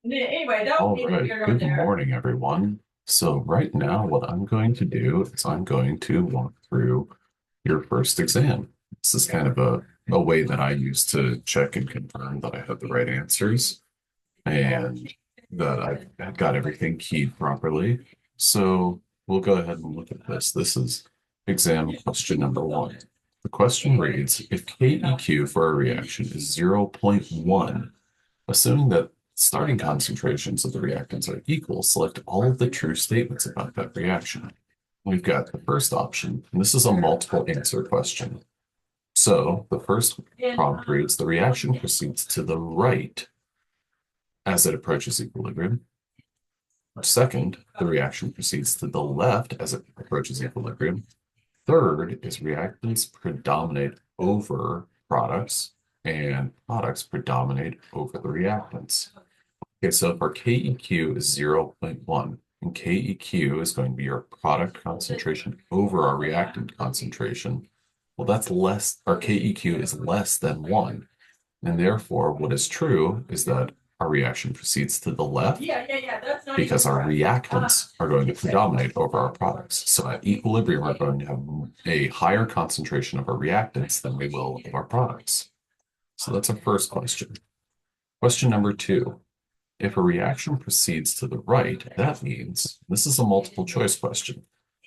Anyway, All right, good morning, everyone. So right now, what I'm going to do is I'm going to walk through your first exam. This is kind of a way that I use to check and confirm that I have the right answers and that I've got everything keyed properly. So we'll go ahead and look at this. This is exam question number one. The question reads, if KEQ for a reaction is zero point 0.1, assuming that starting concentrations of the reactants are equal, select all of the true statements about that reaction. We've got the first option, and this is a multiple answer question. So the first prompt reads, the reaction proceeds to the right as it approaches equilibrium. Second, the reaction proceeds to the left as it approaches equilibrium. Third is reactants predominate over products, and products predominate over the reactants. Okay, so if our KEQ is zero point 0.1, and KEQ is going to be our product concentration over our reactant concentration, well, that's less, our KEQ is less than 1. And therefore, what is true is that our reaction proceeds to the left because our reactants are going to predominate over our products. So at equilibrium, we're going to have a higher concentration of our reactants than we will of our products. So that's our first question. Question number two. If a reaction proceeds to the right, that means this is a multiple choice question.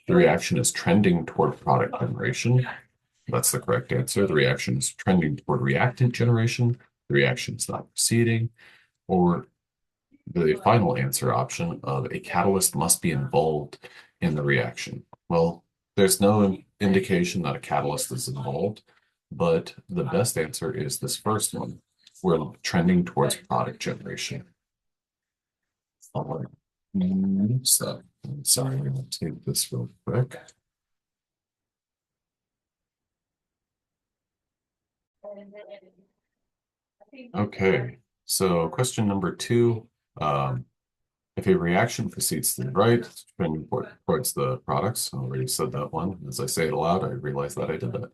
The reaction is trending toward product generation. That's the correct answer. The reaction is trending toward reactant generation. The reaction is not proceeding. Or the final answer option of a catalyst must be involved in the reaction. Well, there's no indication that a catalyst is involved, but the best answer is this first one. We're trending towards product generation. All right. So, sorry, I'm going to take this real quick. Okay, so question number two. Um, if a reaction proceeds to the right, it's trending towards the products. I already said that one. As I say it aloud, I realize that I did that.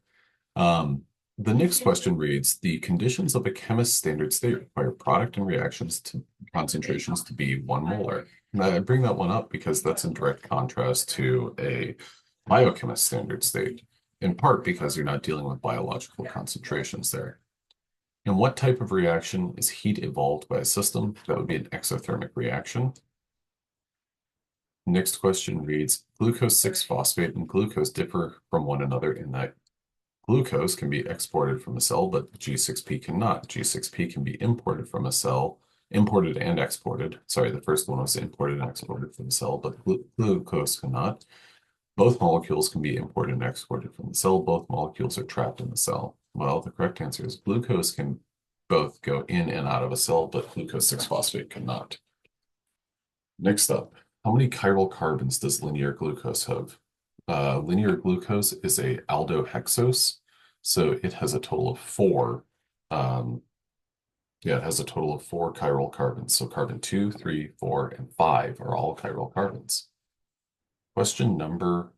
The next question reads, the conditions of a chemist's standard state require product and reactions to concentrations to be 1 molar. And I bring that one up because that's in direct contrast to a biochemist standard state, in part because you're not dealing with biological concentrations there. In what type of reaction is heat evolved by a system? That would be an exothermic reaction. Next question reads, glucose 6-phosphate and glucose differ from one another in that glucose can be exported from a cell, but G6P cannot. G6P can be imported from a cell, imported and exported. Sorry, the first one was imported and exported from the cell, but glucose cannot. Both molecules can be imported and exported from the cell. Both molecules are trapped in the cell. Well, the correct answer is glucose can both go in and out of a cell, but glucose 6-phosphate cannot. Next up, how many chiral carbons does linear glucose have? Linear glucose is a aldohexose, so it has a total of 4. Yeah, it has a total of 4 chiral carbons. So carbon 2, 3, 4, and 5 are all chiral carbons. Question number,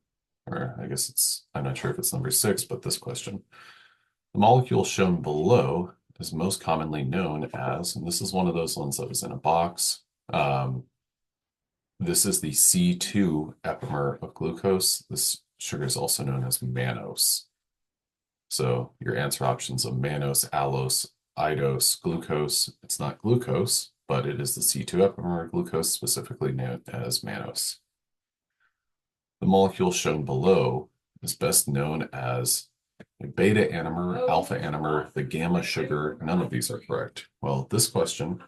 or I guess I'm not sure if it's number 6, but this question. The molecule shown below is most commonly known as, and this is one of those ones that was in a box. This is the C2 epimer of glucose. This sugar is also known as mannose. So your answer options of mannose, allose, idose, glucose. It's not glucose, but it is the C2 epimer of glucose, specifically known as mannose. The molecule shown below is best known as a beta anomer, alpha anomer, the gamma sugar. None of these are correct. Well, this question,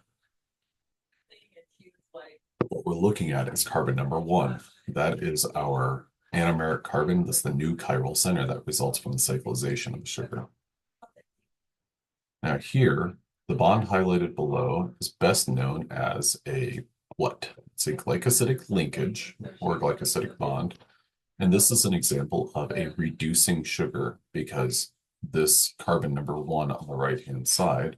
what we're looking at is carbon number 1. That is our anomeric carbon. That's the new chiral center that results from the cyclization of the sugar. Now here, the bond highlighted below is best known as a what? It's a glycosidic linkage or glycosidic bond. And this is an example of a reducing sugar because this carbon number 1 on the right-hand side,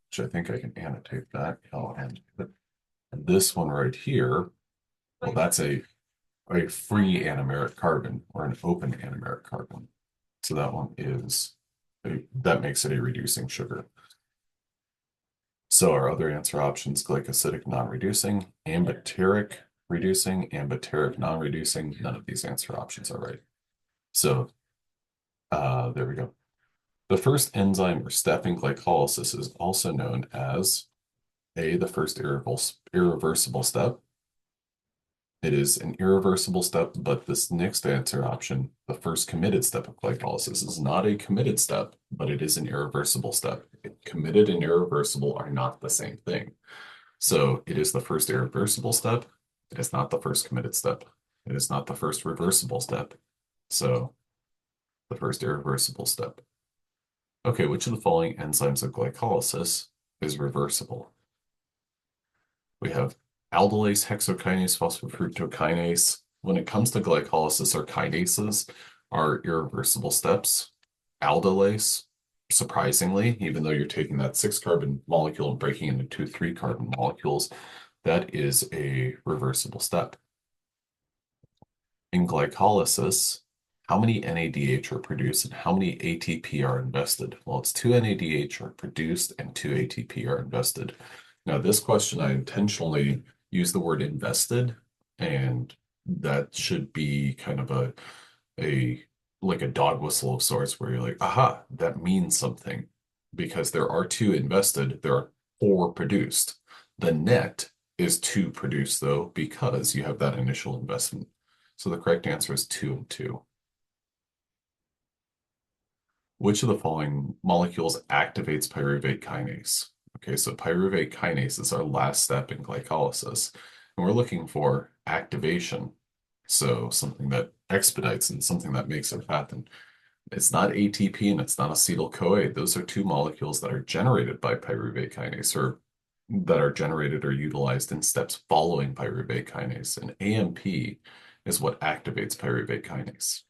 which I think I can annotate that. I'll annotate it. And this one right here, well, that's a free anomeric carbon or an open anomeric carbon. So that one is, that makes it a reducing sugar. So our other answer options, glycosidic non-reducing, ambiteric reducing, ambiteric non-reducing, none of these answer options are right. So there we go. The first enzyme or step in glycolysis is also known as A, the first irreversible step. It is an irreversible step, but this next answer option, the first committed step of glycolysis, is not a committed step, but it is an irreversible step. Committed and irreversible are not the same thing. So it is the first irreversible step. It is not the first committed step. It is not the first reversible step. So the first irreversible step. Okay, which of the following enzymes of glycolysis is reversible? We have aldolase, hexokinase, phosphofructokinase. When it comes to glycolysis or kinases, are irreversible steps. Aldolase, surprisingly, even though you're taking that 6-carbon molecule and breaking it into 3-carbon molecules, that is a reversible step. In glycolysis, how many NADH are produced and how many ATP are invested? Well, it's 2 NADH are produced and 2 ATP are invested. Now, this question, I intentionally use the word invested, and that should be kind of a like a dog whistle of sorts where you're like, aha, that means something. Because there are 2 invested, there are 4 produced. The net is 2 produced, though, because you have that initial investment. So the correct answer is 2 and 2. Which of the following molecules activates pyruvate kinase? Okay, so pyruvate kinase is our last step in glycolysis, and we're looking for activation. So something that expedites and something that makes it happen. It's not ATP and it's not acetyl-CoA. Those are 2 molecules that are generated by pyruvate kinase or that are generated or utilized in steps following pyruvate kinase. And AMP is what activates pyruvate kinase.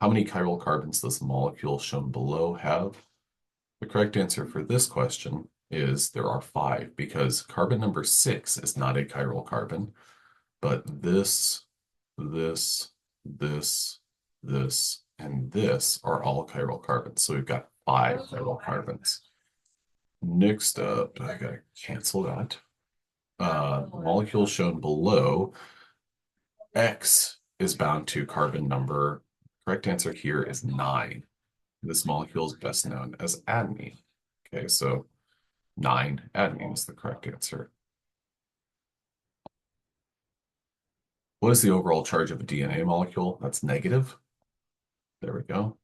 How many chiral carbons does the molecule shown below have? The correct answer for this question is there are 5 because carbon number 6 is not a chiral carbon, but this, this, and this are all chiral carbons. So we've got 5 chiral carbons. Next up, I gotta cancel that. Molecule shown below, X is bound to carbon number. Correct answer here is 9. This molecule is best known as adenine. Okay, so 9 adenine is the correct answer. What is the overall charge of a DNA molecule? That's negative. There we go.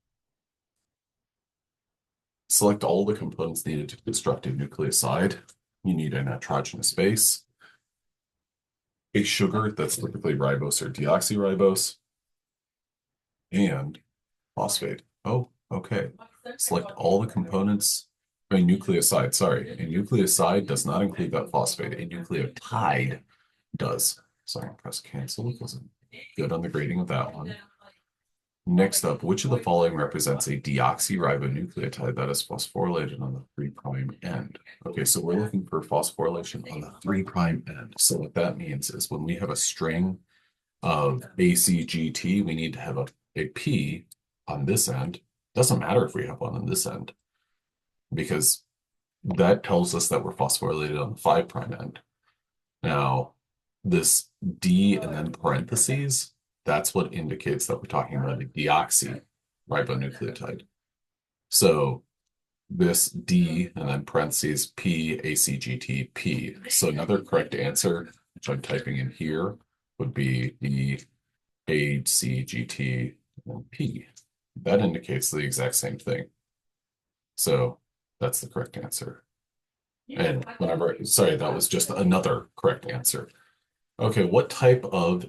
Select all the components needed to construct a nucleoside. You need a nitrogenous base, a sugar that's typically ribose or deoxyribose, and phosphate. Oh, okay. Select all the components. A nucleoside, sorry. A nucleoside does not include that phosphate. A nucleotide does. Sorry, press cancel. Wasn't good on the grading of that one. Next up, which of the following represents a deoxyribonucleotide that is phosphorylated on the 3' end? Okay, so we're looking for phosphorylation on the 3' end. So what that means is when we have a string of ACGT, we need to have a P on this end. Doesn't matter if we have one on this end, because that tells us that we're phosphorylated on the 5' end. Now, this D and then parentheses, that's what indicates that we're talking about a deoxyribonucleotide. So this D and then parentheses P, ACGT, P. So another correct answer, which I'm typing in here, would be the ACGT and P. That indicates the exact same thing. So that's the correct answer. And whenever, sorry, that was just another correct answer. Okay, what type of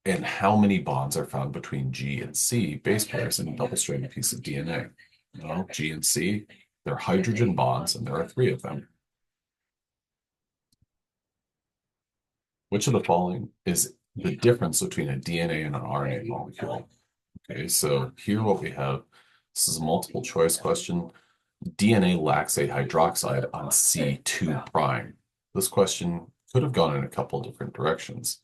and how many bonds are found between G and C base pairs in a double-stranded piece of DNA? Well, G and C, they're hydrogen bonds, and there are 3 of them. Which of the following is the difference between a DNA and an RNA molecule? Okay, so here what we have, this is a multiple choice question. DNA lacks a hydroxide on C2'. This question could have gone in a couple different directions.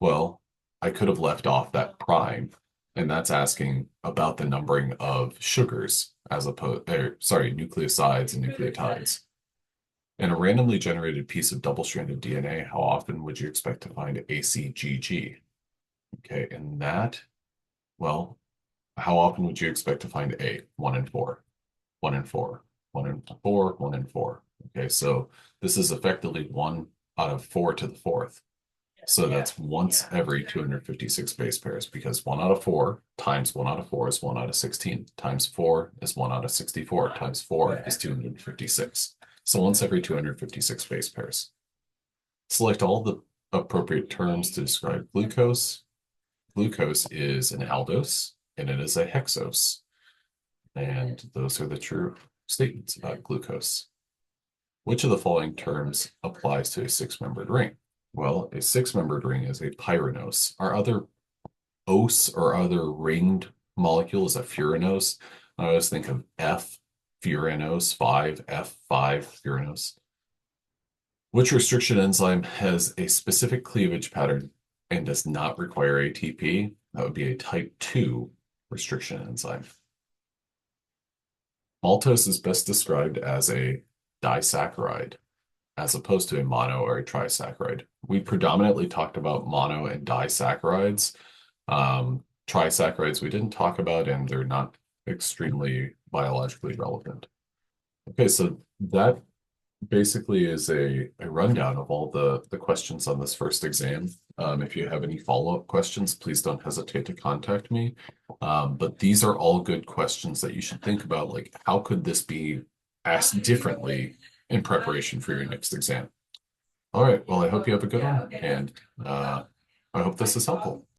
Well, I could have left off that prime, and that's asking about the numbering of sugars as opposed, sorry, nucleosides and nucleotides. In a randomly generated piece of double-stranded DNA, how often would you expect to find ACGG? Okay, and that, well, how often would you expect to find A? 1 in 4, 1 in 4, 1 in 4, 1 in 4. Okay, so this is effectively 1 out of 4 to the fourth. So that's once every 256 base pairs because 1 out of 4 times 1 out of 4 is 1 out of 16 times 4 is 1 out of 64 times 4 is 256. So once every 256 base pairs. Select all the appropriate terms to describe glucose. Glucose is an aldose and it is a hexose. And those are the true statements about glucose. Which of the following terms applies to a six-membered ring? Well, a six-membered ring is a pyranose. Our other ose or other ringed molecule is a furanose. I always think of F, furanose, 5, F5, furanose. Which restriction enzyme has a specific cleavage pattern and does not require ATP? That would be a type 2 restriction enzyme. Maltose is best described as a disaccharide as opposed to a mono or a trisaccharide. We predominantly talked about mono and disaccharides. Trisaccharides we didn't talk about, and they're not extremely biologically relevant. Okay, so that basically is a rundown of all the questions on this first exam. If you have any follow-up questions, please don't hesitate to contact me. But these are all good questions that you should think about, like how could this be asked differently in preparation for your next exam? All right, well, I hope you have a good one, and I hope this is helpful.